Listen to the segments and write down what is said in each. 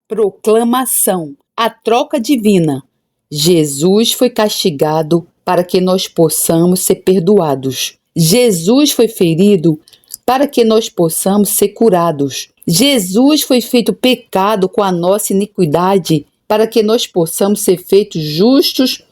Proclamação: a troca divina. Jesus foi castigado para que nós possamos ser perdoados. Jesus foi ferido para que nós possamos ser curados. Jesus foi feito pecado com a nossa iniquidade para que nós possamos ser feitos justos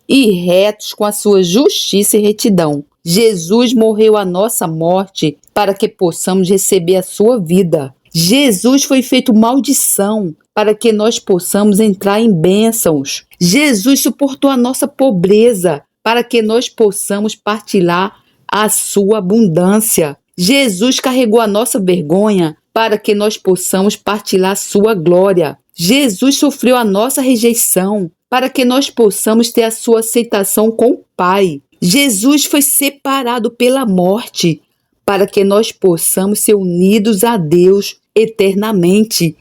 e retos com a sua justiça e retidão. Jesus morreu a nossa morte para que possamos receber a sua vida. Jesus foi feito maldição para que nós possamos entrar em bênçãos. Jesus suportou a nossa pobreza para que nós possamos partilhar a sua abundância. Jesus carregou a nossa vergonha para que nós possamos partilhar a sua glória. Jesus sofreu a nossa rejeição para que nós possamos ter a sua aceitação com o Pai. Jesus foi separado pela morte para que nós possamos ser unidos a Deus eternamente.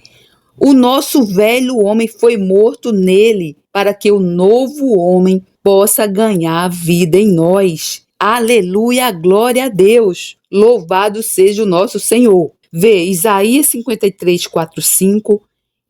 O nosso velho homem foi morto nele para que o novo homem possa ganhar a vida em nós. Aleluia, glória a Deus. Louvado seja o nosso Senhor. Vê Isaías 53, 4, 5,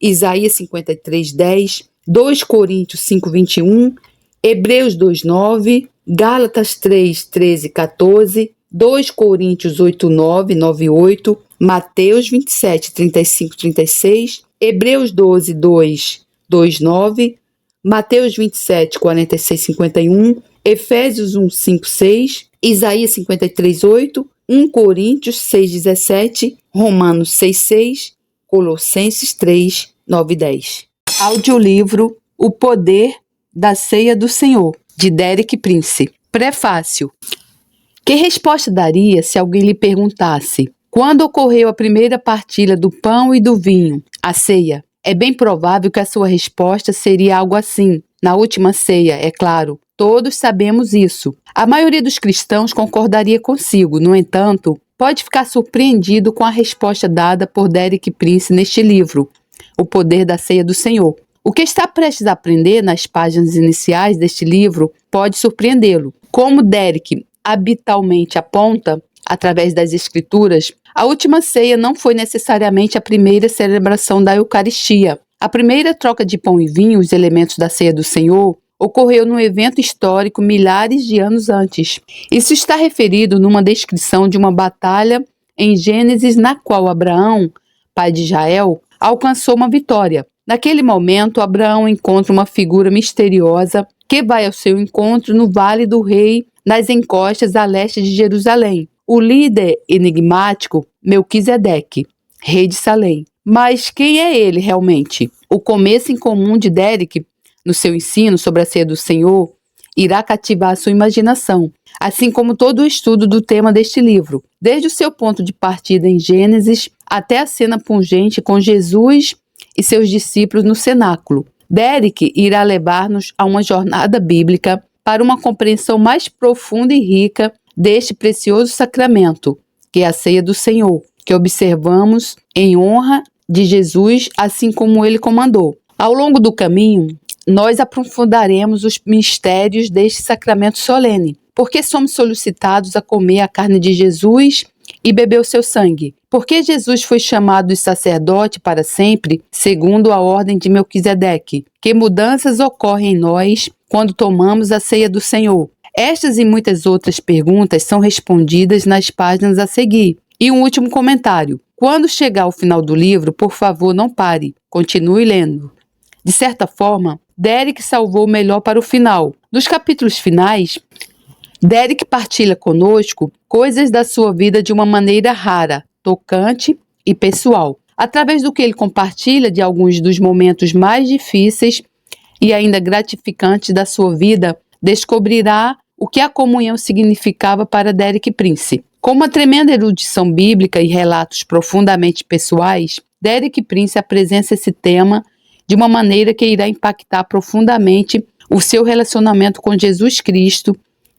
Isaías 53, 10, 2 Coríntios 5, 21, Hebreus 2, 9, Gálatas 3, 13, 14, 2 Coríntios 8, 9, 9, 8, Mateus 27, 35, 36, Hebreus 12, 2, 2, 9, Mateus 27, 46, 51, Efésios 1, 5, 6, Isaías 53, 8, 1 Coríntios 6, 17, Romanos 6, 6, Colossenses 3, 9 e 10. Audiolivro O Poder da Ceia do Senhor, de Derek Prince. Prefácio. Que resposta daria se alguém lhe perguntasse: quando ocorreu a primeira partilha do pão e do vinho, a ceia? É bem provável que a sua resposta seria algo assim: na última ceia, é claro. Todos sabemos isso. A maioria dos cristãos concordaria consigo. No entanto, pode ficar surpreendido com a resposta dada por Derek Prince neste livro, O Poder da Ceia do Senhor. O que está prestes a aprender nas páginas iniciais deste livro pode surpreendê-lo. Como Derek habitualmente aponta, através das Escrituras, a última ceia não foi necessariamente a primeira celebração da Eucaristia. A primeira troca de pão e vinho, os elementos da ceia do Senhor, ocorreu num evento histórico milhares de anos antes. Isso está referido numa descrição de uma batalha em Gênesis, na qual Abraão, pai de Israel, alcançou uma vitória. Naquele momento, Abraão encontra uma figura misteriosa que vai ao seu encontro no Vale do Rei, nas encostas a leste de Jerusalém. O líder enigmático, Melquisedeque, rei de Salém. Mas quem é ele realmente? O começo em comum de Derek, no seu ensino sobre a ceia do Senhor, irá cativar a sua imaginação, assim como todo o estudo do tema deste livro, desde o seu ponto de partida em Gênesis até a cena pungente com Jesus e seus discípulos no cenáculo. Derek irá levar-nos a uma jornada bíblica para uma compreensão mais profunda e rica deste precioso sacramento, que é a ceia do Senhor, que observamos em honra de Jesus, assim como ele comandou. Ao longo do caminho, nós aprofundaremos os mistérios deste sacramento solene, porque somos solicitados a comer a carne de Jesus e beber o seu sangue. Porque Jesus foi chamado de sacerdote para sempre, segundo a ordem de Melquisedeque. Que mudanças ocorrem em nós quando tomamos a ceia do Senhor? Estas e muitas outras perguntas são respondidas nas páginas a seguir. E um último comentário. Quando chegar ao final do livro, por favor, não pare. Continue lendo. De certa forma, Derek salvou o melhor para o final. Nos capítulos finais, Derek partilha conosco coisas da sua vida de uma maneira rara, tocante e pessoal. Através do que ele compartilha de alguns dos momentos mais difíceis e ainda gratificantes da sua vida, descobrirá o que a comunhão significava para Derek Prince. Com uma tremenda erudição bíblica e relatos profundamente pessoais, Derek Prince apresenta esse tema de uma maneira que irá impactar profundamente o seu relacionamento com Jesus Cristo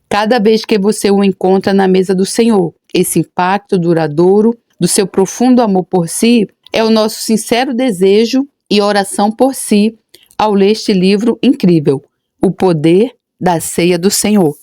cada vez que você o encontra na mesa do Senhor. Esse impacto duradouro do seu profundo amor por si é o nosso sincero desejo e oração por si ao ler este livro incrível, O Poder da Ceia do Senhor.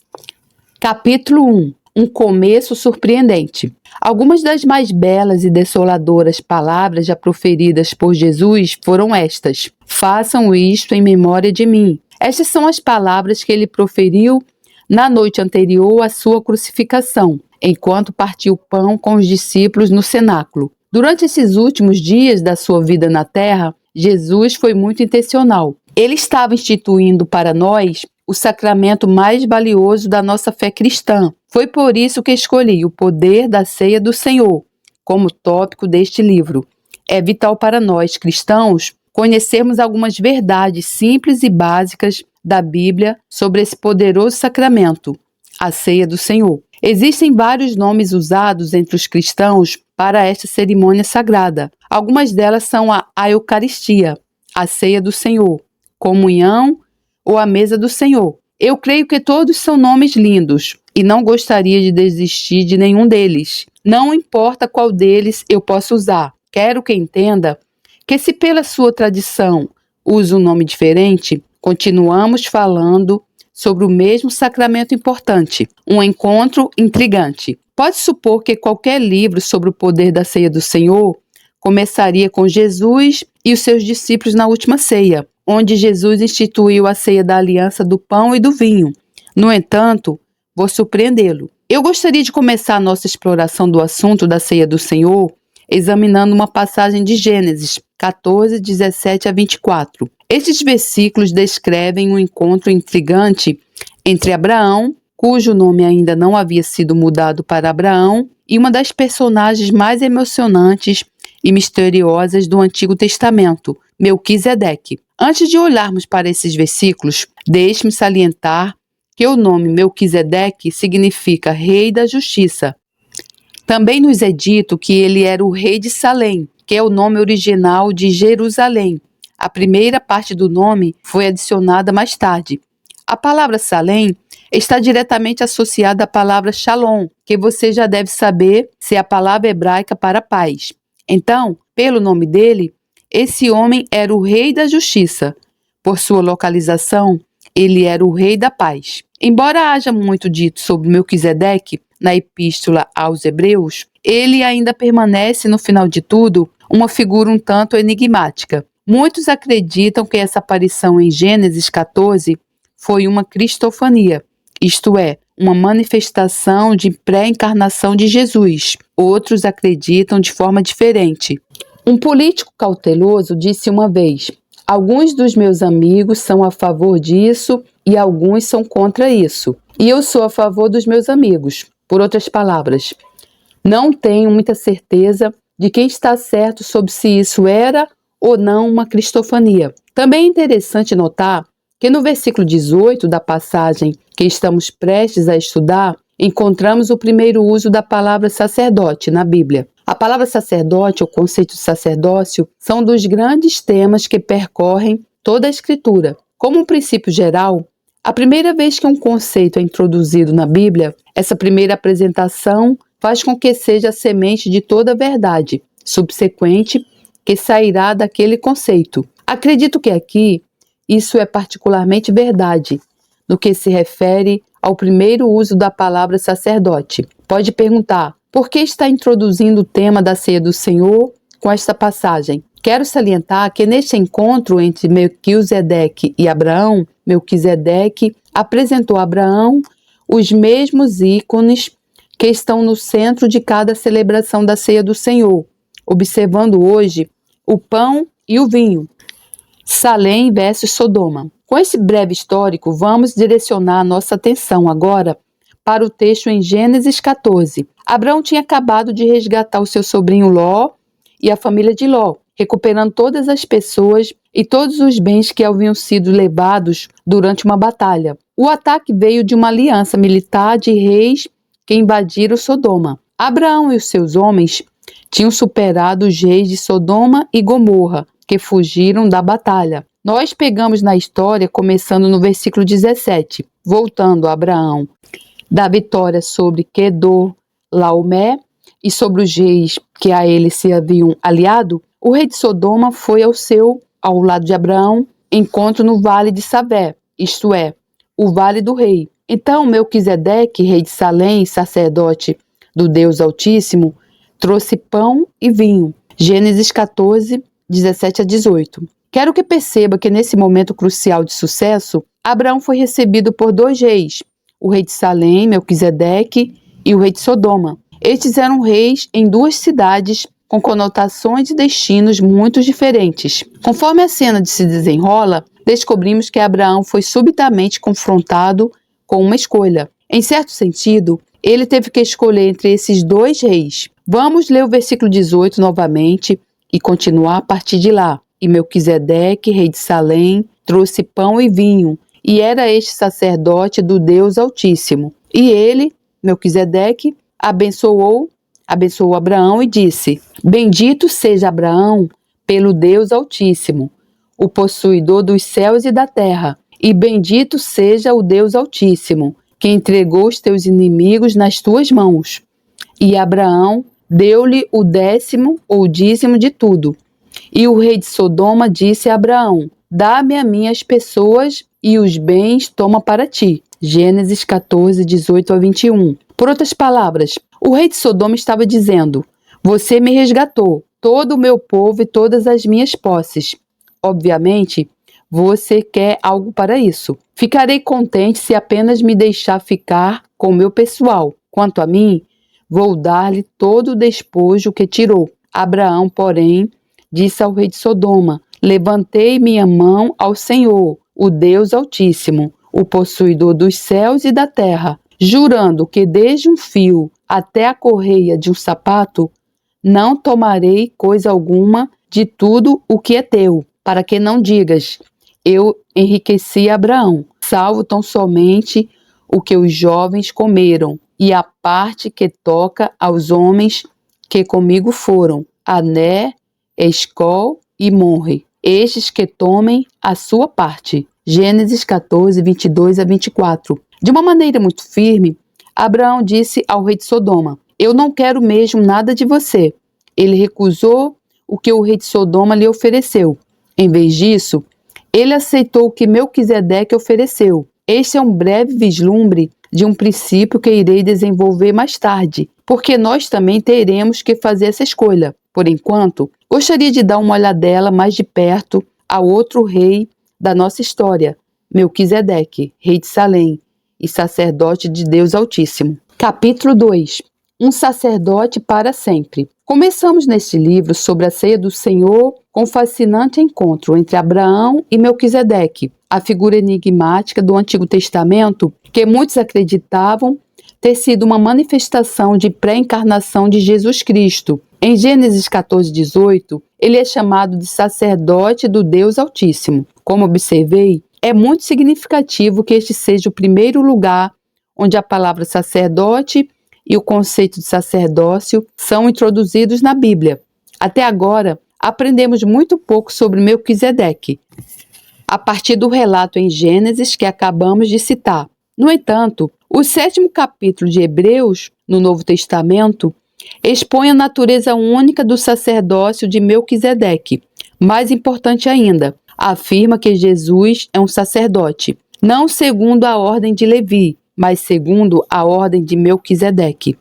Capítulo 1. um começo surpreendente. Algumas das mais belas e desoladoras palavras já proferidas por Jesus foram estas: façam isto em memória de mim. Estas são as palavras que ele proferiu na noite anterior à sua crucificação, enquanto partiu o pão com os discípulos no cenáculo. Durante esses últimos dias da sua vida na terra, Jesus foi muito intencional. Ele estava instituindo para nós o sacramento mais valioso da nossa fé cristã. Foi por isso que escolhi o poder da ceia do Senhor como tópico deste livro. É vital para nós, cristãos, conhecermos algumas verdades simples e básicas da Bíblia sobre esse poderoso sacramento, a ceia do Senhor. Existem vários nomes usados entre os cristãos para esta cerimônia sagrada. Algumas delas são a Eucaristia, a ceia do Senhor, comunhão ou a mesa do Senhor. Eu creio que todos são nomes lindos e não gostaria de desistir de nenhum deles. Não importa qual deles eu possa usar. Quero que entenda que se pela sua tradição usa um nome diferente, continuamos falando sobre o mesmo sacramento importante, um encontro intrigante. Pode supor que qualquer livro sobre o poder da ceia do Senhor começaria com Jesus e os seus discípulos na última ceia, onde Jesus instituiu a ceia da aliança do pão e do vinho. No entanto, vou surpreendê-lo. Eu gostaria de começar a nossa exploração do assunto da ceia do Senhor examinando uma passagem de Gênesis 14, 17 a 24. Estes versículos descrevem um encontro intrigante entre Abraão, cujo nome ainda não havia sido mudado para Abraão, e uma das personagens mais emocionantes e misteriosas do Antigo Testamento, Melquisedeque. Antes de olharmos para esses versículos, deixe-me salientar que o nome Melquisedeque significa Rei da Justiça. Também nos é dito que ele era o rei de Salém, que é o nome original de Jerusalém. A primeira parte do nome foi adicionada mais tarde. A palavra Salém está diretamente associada à palavra Shalom, que você já deve saber ser a palavra hebraica para paz. Então, pelo nome dele, esse homem era o rei da justiça. Por sua localização, ele era o rei da paz. Embora haja muito dito sobre Melquisedeque na Epístola aos Hebreus, ele ainda permanece, no final de tudo, uma figura um tanto enigmática. Muitos acreditam que essa aparição em Gênesis 14 foi uma cristofania, isto é, uma manifestação de pré-encarnação de Jesus. Outros acreditam de forma diferente. Um político cauteloso disse uma vez: alguns dos meus amigos são a favor disso e alguns são contra isso. E eu sou a favor dos meus amigos. Por outras palavras, não tenho muita certeza de quem está certo sobre se isso era ou não uma cristofania. Também é interessante notar que no versículo 18 da passagem que estamos prestes a estudar, encontramos o primeiro uso da palavra sacerdote na Bíblia. A palavra sacerdote, o conceito de sacerdócio, são dos grandes temas que percorrem toda a Escritura. Como um princípio geral, a primeira vez que um conceito é introduzido na Bíblia, essa primeira apresentação faz com que seja a semente de toda a verdade subsequente que sairá daquele conceito. Acredito que aqui isso é particularmente verdade no que se refere ao primeiro uso da palavra sacerdote. Pode perguntar: por que está introduzindo o tema da ceia do Senhor com esta passagem? Quero salientar que neste encontro entre Melquisedeque e Abraão, Melquisedeque apresentou a Abraão os mesmos ícones que estão no centro de cada celebração da ceia do Senhor, observando hoje o pão e o vinho. Salém versus Sodoma. Com esse breve histórico, vamos direcionar nossa atenção agora para o texto em Gênesis 14. Abraão tinha acabado de resgatar o seu sobrinho Ló e a família de Ló, recuperando todas as pessoas e todos os bens que haviam sido levados durante uma batalha. O ataque veio de uma aliança militar de reis que invadiram Sodoma. Abraão e os seus homens tinham superado os reis de Sodoma e Gomorra, que fugiram da batalha. Nós pegamos na história começando no versículo 17, voltando a Abraão, da vitória sobre Quedor, Laomé e sobre os reis que a ele se haviam aliado. O rei de Sodoma foi ao lado de Abraão, encontro no vale de Savé, isto é, o vale do rei. Então Melquisedeque, rei de Salém, sacerdote do Deus Altíssimo, trouxe pão e vinho. Gênesis 14, 17 a 18. Quero que perceba que nesse momento crucial de sucesso, Abraão foi recebido por dois reis, o rei de Salém, Melquisedeque, e o rei de Sodoma. Estes eram reis em duas cidades com conotações e destinos muito diferentes. Conforme a cena se desenrola, descobrimos que Abraão foi subitamente confrontado com uma escolha. Em certo sentido, ele teve que escolher entre esses dois reis. Vamos ler o versículo 18 novamente e continuar a partir de lá. E Melquisedeque, rei de Salém, trouxe pão e vinho, e era este sacerdote do Deus Altíssimo. E ele, Melquisedeque, abençoou Abraão e disse: Bendito seja Abraão pelo Deus Altíssimo, o possuidor dos céus e da terra, e bendito seja o Deus Altíssimo, que entregou os teus inimigos nas tuas mãos. E Abraão deu-lhe o décimo ou dízimo de tudo. E o rei de Sodoma disse a Abraão: Dá-me a mim as pessoas e os bens toma para ti. Gênesis 14, 18 a 21. Por outras palavras, o rei de Sodoma estava dizendo: Você me resgatou, todo o meu povo e todas as minhas posses. Obviamente, você quer algo para isso. Ficarei contente se apenas me deixar ficar com o meu pessoal. Quanto a mim, vou dar-lhe todo o despojo que tirou. Abraão, porém, disse ao rei de Sodoma: Levantei minha mão ao Senhor, o Deus Altíssimo, o possuidor dos céus e da terra, jurando que desde um fio até a correia de um sapato, não tomarei coisa alguma de tudo o que é teu, para que não digas: eu enriqueci Abraão, salvo tão somente o que os jovens comeram, e a parte que toca aos homens que comigo foram, Ané, Escol e Monre, estes que tomem a sua parte. Gênesis 14, 22 a 24. De uma maneira muito firme, Abraão disse ao rei de Sodoma: Eu não quero mesmo nada de você. Ele recusou o que o rei de Sodoma lhe ofereceu. Em vez disso, ele aceitou o que Melquisedeque ofereceu. Este é um breve vislumbre de um princípio que irei desenvolver mais tarde, porque nós também teremos que fazer essa escolha. Por enquanto, gostaria de dar uma olhadela mais de perto ao outro rei da nossa história, Melquisedeque, rei de Salém e sacerdote de Deus Altíssimo. Capítulo 2. Um sacerdote para sempre. Começamos neste livro sobre a ceia do Senhor com um fascinante encontro entre Abraão e Melquisedeque, a figura enigmática do Antigo Testamento que muitos acreditavam ter sido uma manifestação de pré-encarnação de Jesus Cristo. Em Gênesis 14, 18, ele é chamado de sacerdote do Deus Altíssimo. Como observei, é muito significativo que este seja o primeiro lugar onde a palavra sacerdote e o conceito de sacerdócio são introduzidos na Bíblia. Até agora, aprendemos muito pouco sobre Melquisedeque, a partir do relato em Gênesis que acabamos de citar. No entanto, o 7º capítulo de Hebreus, no Novo Testamento, expõe a natureza única do sacerdócio de Melquisedeque. Mais importante ainda, afirma que Jesus é um sacerdote, não segundo a ordem de Levi, mas segundo a ordem de Melquisedeque.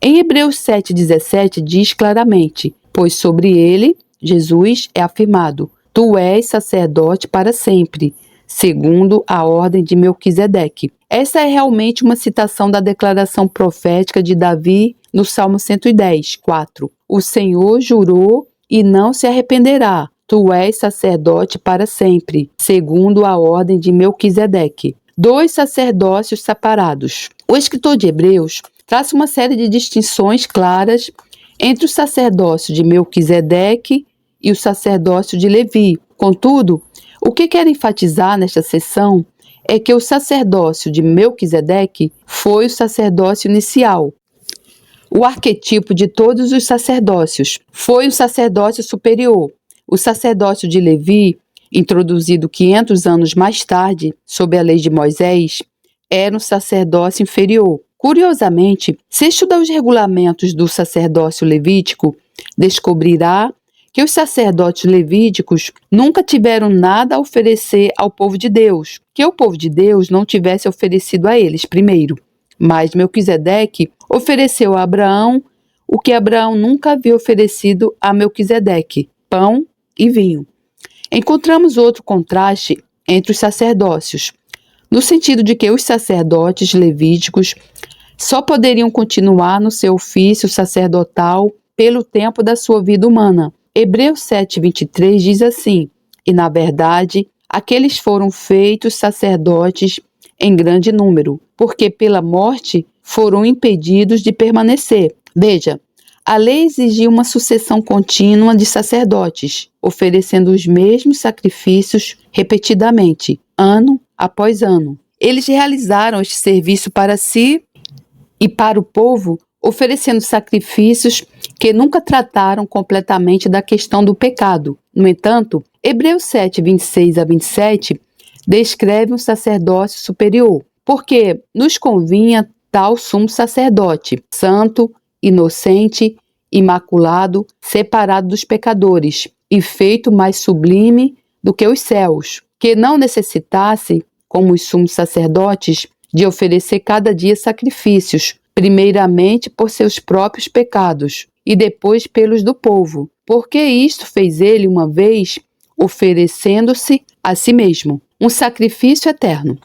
Em Hebreus 7,17 diz claramente: pois sobre ele, Jesus, é afirmado: tu és sacerdote para sempre, segundo a ordem de Melquisedeque. Essa é realmente uma citação da declaração profética de Davi no Salmo 110, 4. O Senhor jurou e não se arrependerá. Tu és sacerdote para sempre, segundo a ordem de Melquisedeque. Dois sacerdócios separados. O escritor de Hebreus traça uma série de distinções claras entre o sacerdócio de Melquisedeque e o sacerdócio de Levi. Contudo, o que quero enfatizar nesta seção é que o sacerdócio de Melquisedeque foi o sacerdócio inicial. O arquetipo de todos os sacerdócios foi o sacerdócio superior. O sacerdócio de Levi, introduzido 500 anos mais tarde, sob a lei de Moisés, era um sacerdócio inferior. Curiosamente, se estudar os regulamentos do sacerdócio levítico, descobrirá que os sacerdotes levíticos nunca tiveram nada a oferecer ao povo de Deus, que o povo de Deus não tivesse oferecido a eles primeiro. Mas Melquisedeque ofereceu a Abraão o que Abraão nunca havia oferecido a Melquisedeque: pão e vinho. Encontramos outro contraste entre os sacerdócios, no sentido de que os sacerdotes levíticos só poderiam continuar no seu ofício sacerdotal pelo tempo da sua vida humana. Hebreus 7:23 diz assim: e na verdade, aqueles foram feitos sacerdotes em grande número, porque pela morte foram impedidos de permanecer. Veja, a lei exigia uma sucessão contínua de sacerdotes, oferecendo os mesmos sacrifícios repetidamente, ano após ano. Eles realizaram este serviço para si e para o povo, oferecendo sacrifícios que nunca trataram completamente da questão do pecado. No entanto, Hebreus 7:26-27 descreve um sacerdócio superior, porque nos convinha tal sumo sacerdote, santo, inocente, imaculado, separado dos pecadores, e feito mais sublime do que os céus, que não necessitasse, como os sumos sacerdotes, de oferecer cada dia sacrifícios, primeiramente por seus próprios pecados, e depois pelos do povo, porque isto fez ele uma vez, oferecendo-se a si mesmo, um sacrifício eterno.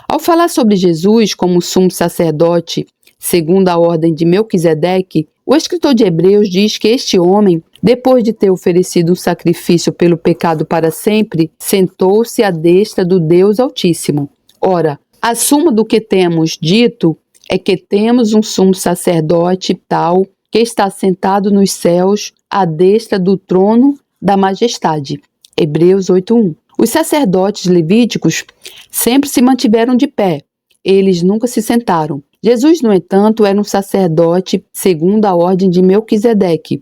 Ao falar sobre Jesus como sumo sacerdote, segundo a ordem de Melquisedeque, o escritor de Hebreus diz que este homem, depois de ter oferecido um sacrifício pelo pecado para sempre, sentou-se à destra do Deus Altíssimo. Ora, a suma do que temos dito é que temos um sumo sacerdote tal que está sentado nos céus à destra do trono da majestade. Hebreus 8:1. Os sacerdotes levíticos sempre se mantiveram de pé, eles nunca se sentaram. Jesus, no entanto, era um sacerdote segundo a ordem de Melquisedeque.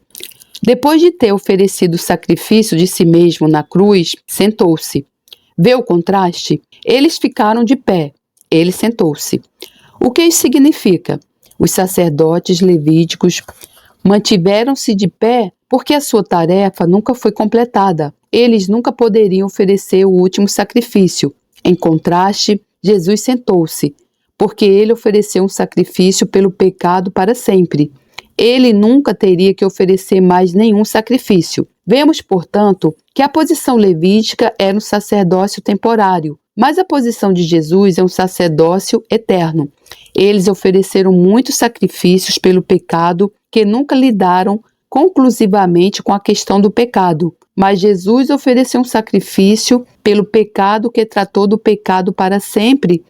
Depois de ter oferecido o sacrifício de si mesmo na cruz, sentou-se. Vê o contraste? Eles ficaram de pé, ele sentou-se. O que isso significa? Os sacerdotes levíticos mantiveram-se de pé porque a sua tarefa nunca foi completada. Eles nunca poderiam oferecer o último sacrifício. Em contraste, Jesus sentou-se, porque ele ofereceu um sacrifício pelo pecado para sempre. Ele nunca teria que oferecer mais nenhum sacrifício. Vemos, portanto, que a posição levítica era um sacerdócio temporário, mas a posição de Jesus é um sacerdócio eterno. Eles ofereceram muitos sacrifícios pelo pecado que nunca lidaram conclusivamente com a questão do pecado. Mas Jesus ofereceu um sacrifício pelo pecado que tratou do pecado para sempre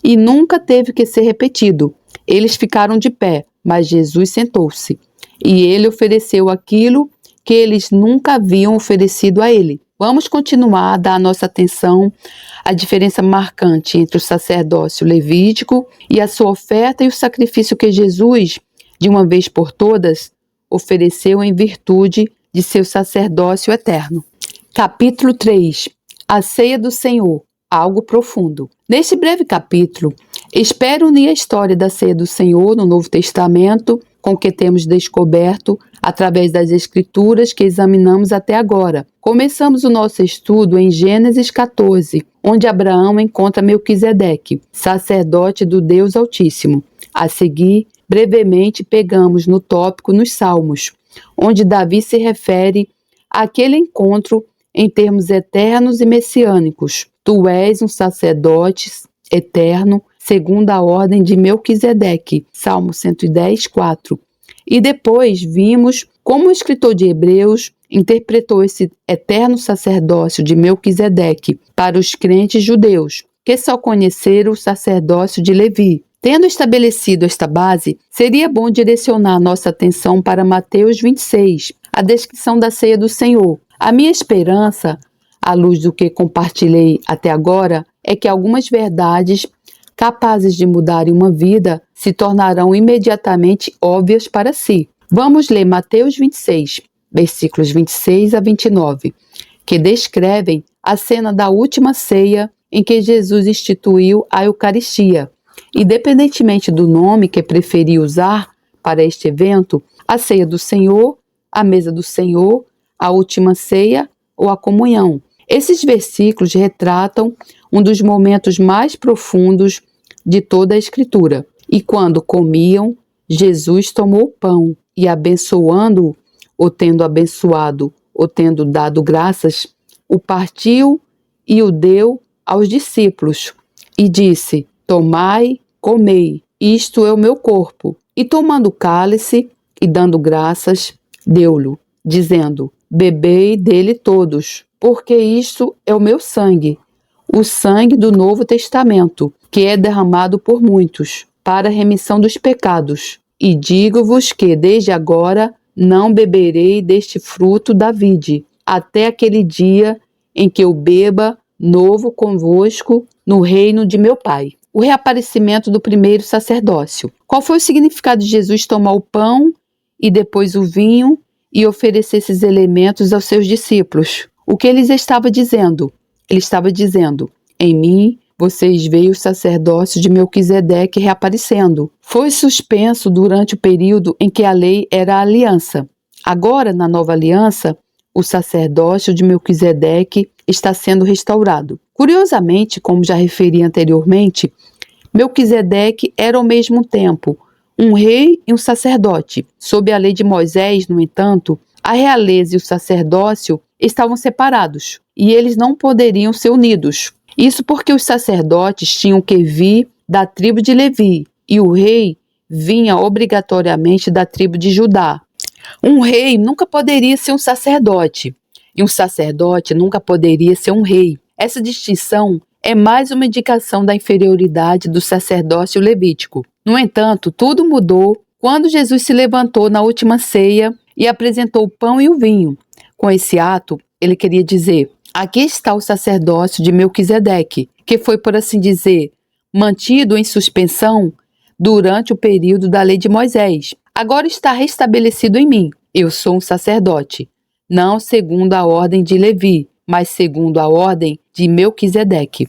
e nunca teve que ser repetido. Eles ficaram de pé, mas Jesus sentou-se. E ele ofereceu aquilo que eles nunca haviam oferecido a ele. Vamos continuar a dar nossa atenção à diferença marcante entre o sacerdócio levítico e a sua oferta e o sacrifício que Jesus, de uma vez por todas, ofereceu em virtude de seu sacerdócio eterno. Capítulo 3. A ceia do Senhor. Algo profundo. Neste breve capítulo, espero unir a história da ceia do Senhor no Novo Testamento com o que temos descoberto através das Escrituras que examinamos até agora. Começamos o nosso estudo em Gênesis 14, onde Abraão encontra Melquisedeque, sacerdote do Deus Altíssimo. A seguir, brevemente pegamos no tópico nos Salmos, onde Davi se refere àquele encontro em termos eternos e messiânicos. Tu és um sacerdote eterno, segundo a ordem de Melquisedeque, Salmo 110, 4. E depois vimos como o escritor de Hebreus interpretou esse eterno sacerdócio de Melquisedeque para os crentes judeus, que só conheceram o sacerdócio de Levi. Tendo estabelecido esta base, seria bom direcionar nossa atenção para Mateus 26, a descrição da ceia do Senhor. A minha esperança, à luz do que compartilhei até agora, é que algumas verdades capazes de mudarem uma vida se tornarão imediatamente óbvias para si. Vamos ler Mateus 26, versículos 26 a 29, que descrevem a cena da última ceia em que Jesus instituiu a Eucaristia. Independentemente do nome que preferi usar para este evento, a ceia do Senhor, a mesa do Senhor, a última ceia ou a comunhão. Esses versículos retratam um dos momentos mais profundos de toda a Escritura. E quando comiam, Jesus tomou o pão e, abençoando-o, ou tendo abençoado, ou tendo dado graças, o partiu e o deu aos discípulos. E disse: tomai, comei, isto é o meu corpo. E tomando o cálice e dando graças, deu-lhe, dizendo: bebei dele todos, porque isto é o meu sangue, o sangue do Novo Testamento, que é derramado por muitos, para a remissão dos pecados. E digo-vos que, desde agora, não beberei deste fruto da vide, até aquele dia em que eu beba novo convosco no reino de meu Pai. O reaparecimento do primeiro sacerdócio. Qual foi o significado de Jesus tomar o pão e depois o vinho e oferecer esses elementos aos seus discípulos? O que ele estava dizendo? Ele estava dizendo: em mim vocês veem o sacerdócio de Melquisedeque reaparecendo. Foi suspenso durante o período em que a lei era a aliança. Agora, na nova aliança, o sacerdócio de Melquisedeque está sendo restaurado. Curiosamente, como já referi anteriormente, Melquisedeque era ao mesmo tempo um rei e um sacerdote. Sob a lei de Moisés, no entanto, a realeza e o sacerdócio estavam separados e eles não poderiam ser unidos. Isso porque os sacerdotes tinham que vir da tribo de Levi e o rei vinha obrigatoriamente da tribo de Judá. Um rei nunca poderia ser um sacerdote e um sacerdote nunca poderia ser um rei. Essa distinção é mais uma indicação da inferioridade do sacerdócio levítico. No entanto, tudo mudou quando Jesus se levantou na última ceia e apresentou o pão e o vinho. Com esse ato, ele queria dizer: aqui está o sacerdócio de Melquisedeque, que foi, por assim dizer, mantido em suspensão durante o período da lei de Moisés. Agora está restabelecido em mim. Eu sou um sacerdote, não segundo a ordem de Levi, mas segundo a ordem de Melquisedeque.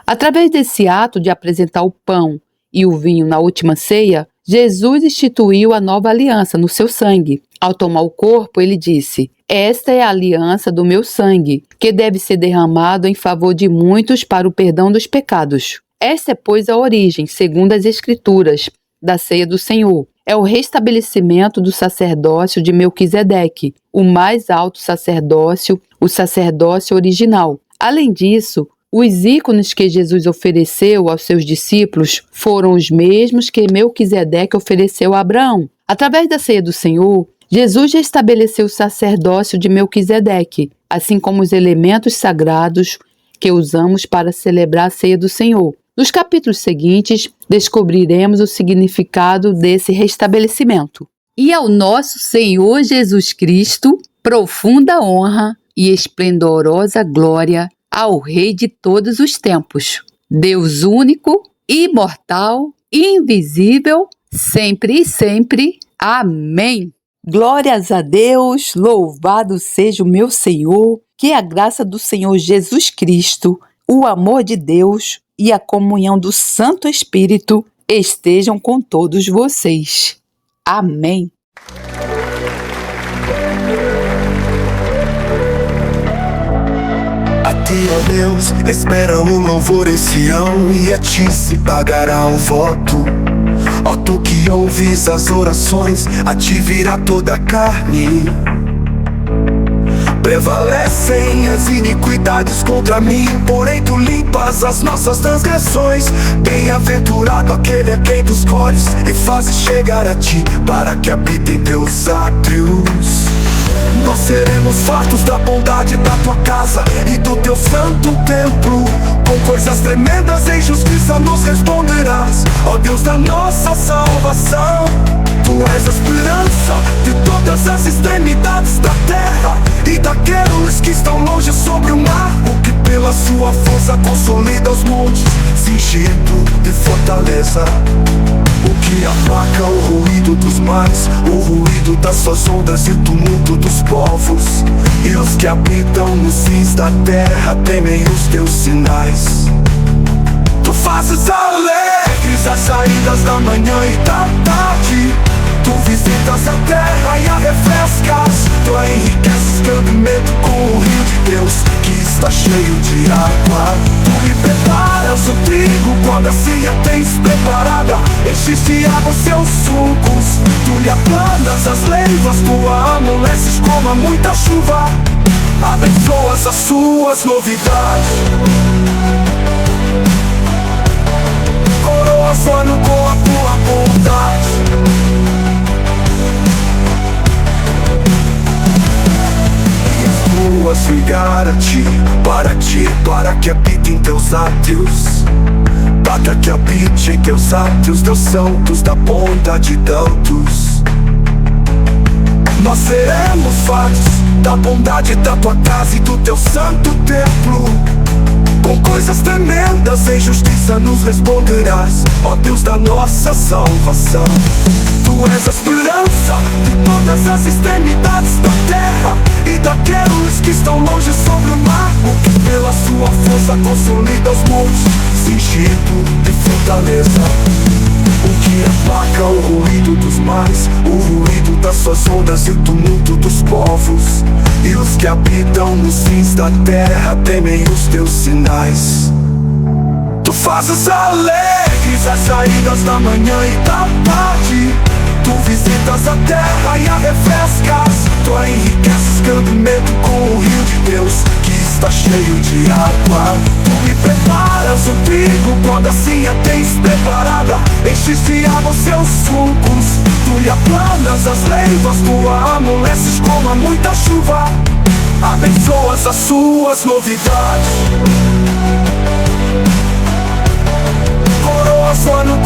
Através desse ato de apresentar o pão e o vinho na última ceia, Jesus instituiu a nova aliança no seu sangue. Ao tomar o corpo, ele disse: esta é a aliança do meu sangue, que deve ser derramado em favor de muitos para o perdão dos pecados. Esta é, pois, a origem, segundo as Escrituras, da ceia do Senhor. É o restabelecimento do sacerdócio de Melquisedeque, o mais alto sacerdócio, o sacerdócio original. Além disso, os ícones que Jesus ofereceu aos seus discípulos foram os mesmos que Melquisedeque ofereceu a Abraão. Através da ceia do Senhor, Jesus restabeleceu o sacerdócio de Melquisedeque, assim como os elementos sagrados que usamos para celebrar a ceia do Senhor. Nos capítulos seguintes, descobriremos o significado desse restabelecimento. E ao nosso Senhor Jesus Cristo, profunda honra e esplendorosa glória ao Rei de todos os tempos, Deus único, imortal, invisível, sempre e sempre. Amém. Glórias a Deus, louvado seja o meu Senhor, que a graça do Senhor Jesus Cristo, o amor de Deus e a comunhão do Santo Espírito estejam com todos vocês. Amém. A ti, ó Deus, espera o louvor em Sião, e a ti se pagará o voto. Ó tu que ouves as orações, a ti virá toda a carne. Prevalecem as iniquidades contra mim, porém tu limpas as nossas transgressões. Bem-aventurado aquele a quem tu escolhes e fazes chegar a ti, para que habite em teus átrios. Nós seremos fartos da bondade da tua casa e do teu santo templo. Com coisas tremendas em justiça nos responderás, ó Deus da nossa salvação. Tu és a esperança de todas as extremidades da terra e daqueles que estão longe sobre o mar, o que pela sua força consolida os montes, cingido de fortaleza. O que aplaca o ruído dos mares, o ruído das suas ondas e o tumulto dos povos. E os que habitam nos fins da terra temem os teus sinais. Tu fazes alegres as saídas da manhã e da tarde. Tu visitas a terra e a refrescas. Tu enriqueces campamento com o rio de Deus, que está cheio de água. Tu me preparas o trigo quando a ceia tens preparada. Enches de água seus sulcos. Tu lhe aplanas as leivas, tu a amoleces como a muita chuva. Abençoas as suas novidades. Coroas o ano com a tua bondade. E as ruas ligar a ti, para que habite em teus átrios. Para que habite em teus átrios, Deus santos da bondade tantos. Nós seremos fartos da bondade da tua casa e do teu santo templo. Com coisas tremendas em justiça nos responderás, ó Deus da nossa salvação. Tu és a esperança de todas as extremidades da terra e daqueles que estão longe sobre o mar, o que pela sua força consolida os montes, cingido de fortaleza. O que aplaca o ruído dos mares, o ruído das suas ondas e o tumulto dos povos. E os que habitam nos fins da terra temem os teus sinais. Tu fazes alegres as saídas da manhã e da tarde. Tu visitas a terra e a refrescas. Tu enriqueces campamento com o rio de Deus, que está cheio de água. Tu me preparas o trigo quando a ceia tens preparada. Enches de água seus sulcos. Tu lhe aplanas as leivas, tu a amoleces como a muita chuva. Abençoas as suas novidades. Coroas o ano